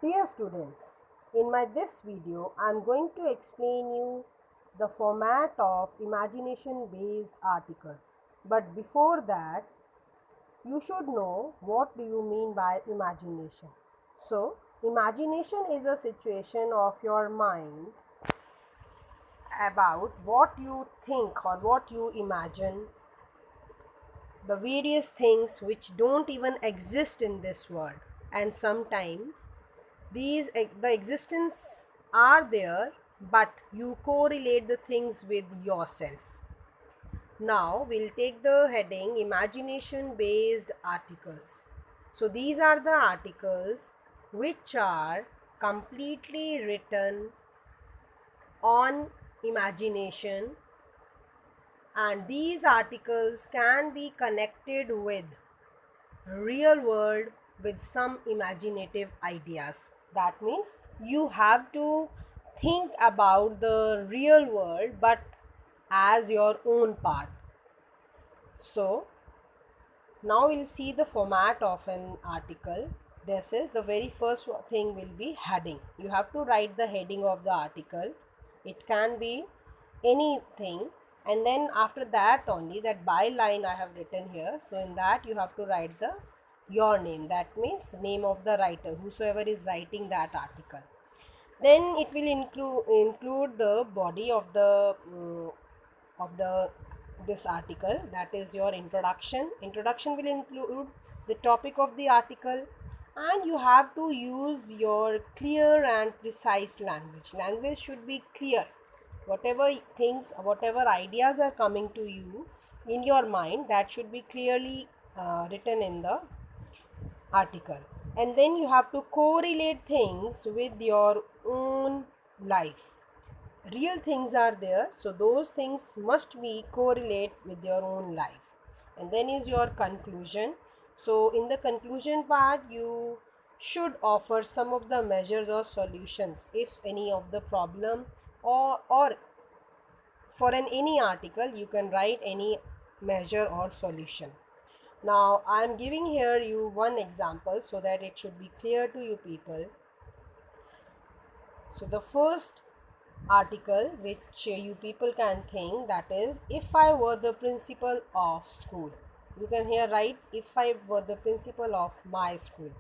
Dear students, in this video I am going to explain you the format of imagination based articles. But before that, you should know what do you mean by imagination. So, imagination is a situation of your mind about what you think or what you imagine, the various things which don't even exist in this world, and sometimes the existence are there, but you correlate the things with yourself. Now we'll take the heading imagination based articles. So these are the articles which are completely written on imagination, and these articles can be connected with real world with some imaginative ideas. That means you have to think about the real world but as your own part. So now we'll see the format of an article. This is the very first thing will be heading. You have to write the heading of the article. It can be anything, and then after that only that byline I have written here. So in that you have to write the your name. That means name of the writer, whosoever is writing that article. Then it will include the body of the this article, that is your introduction will include the topic of the article, and you have to use your clear and precise language should be clear. Whatever things, whatever ideas are coming to you in your mind, that should be clearly written in the article. And then you have to correlate things with your own life. Real things are there, so those things must be correlate with your own life. And then is your conclusion. So in the conclusion part you should offer some of the measures or solutions if any of the problem, or for any article you can write any measure or solution. Now I am giving here you one example so that it should be clear to you people. So the first article which you people can think, that is, if I were the principal of school. You can here write if I were the principal of my school.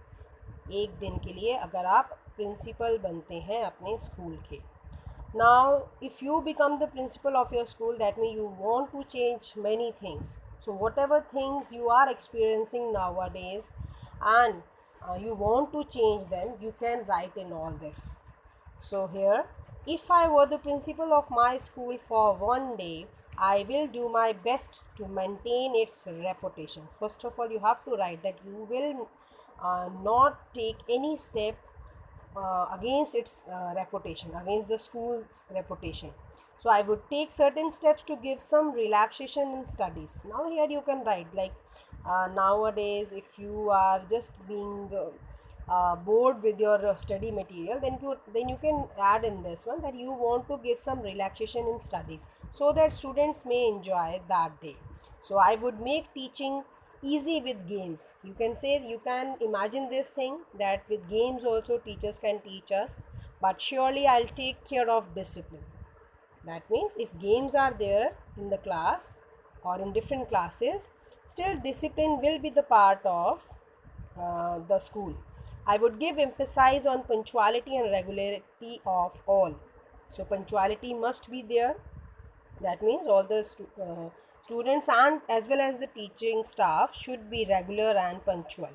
एक दिन के लिए अगर आप principal बनते हैं अपने school के. Now if you become the principal of your school, that means you want to change many things. So whatever things you are experiencing nowadays, and you want to change them, you can write in all this. So here, if I were the principal of my school for one day, I will do my best to maintain its reputation. First of all, you have to write that you will not take any step against its reputation, against the school's reputation. So I would take certain steps to give some relaxation in studies. Now here you can write like nowadays if you are just being bored with your study material, then you can add in this one that you want to give some relaxation in studies so that students may enjoy that day. So I would make teaching easy with games. You can say, you can imagine this thing that with games also teachers can teach us, but surely I'll take care of discipline. That means if games are there in the class or in different classes, still discipline will be the part of the school. I would give emphasis on punctuality and regularity of all. So punctuality must be there. That means all the students and as well as the teaching staff should be regular and punctual.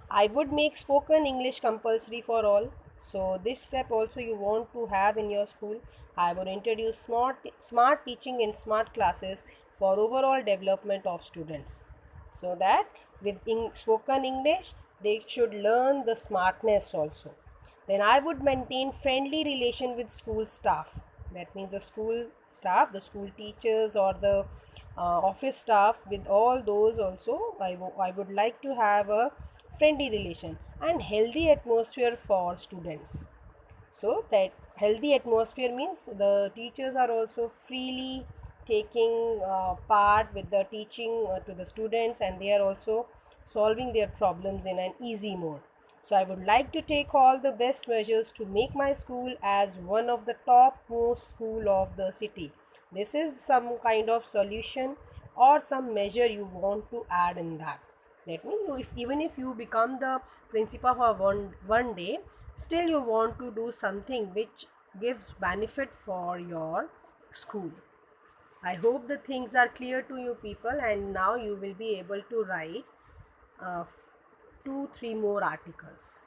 I would make spoken English compulsory for all. So this step also you want to have in your school. I would introduce smart teaching in smart classes for overall development of students, so that with spoken English they should learn the smartness also. Then I would maintain friendly relation with school staff. That means the school staff, the school teachers, or the office staff, with all those also I would like to have a friendly relation and healthy atmosphere for students. So that healthy atmosphere means the teachers are also freely taking part with the teaching to the students, and they are also solving their problems in an easy mode. So I would like to take all the best measures to make my school as one of the topmost school of the city. This is some kind of solution or some measure you want to add in that. That means you, if even if you become the principal for one day, still you want to do something which gives benefit for your school. I hope the things are clear to you people, and now you will be able to write uh, 2 3 more articles.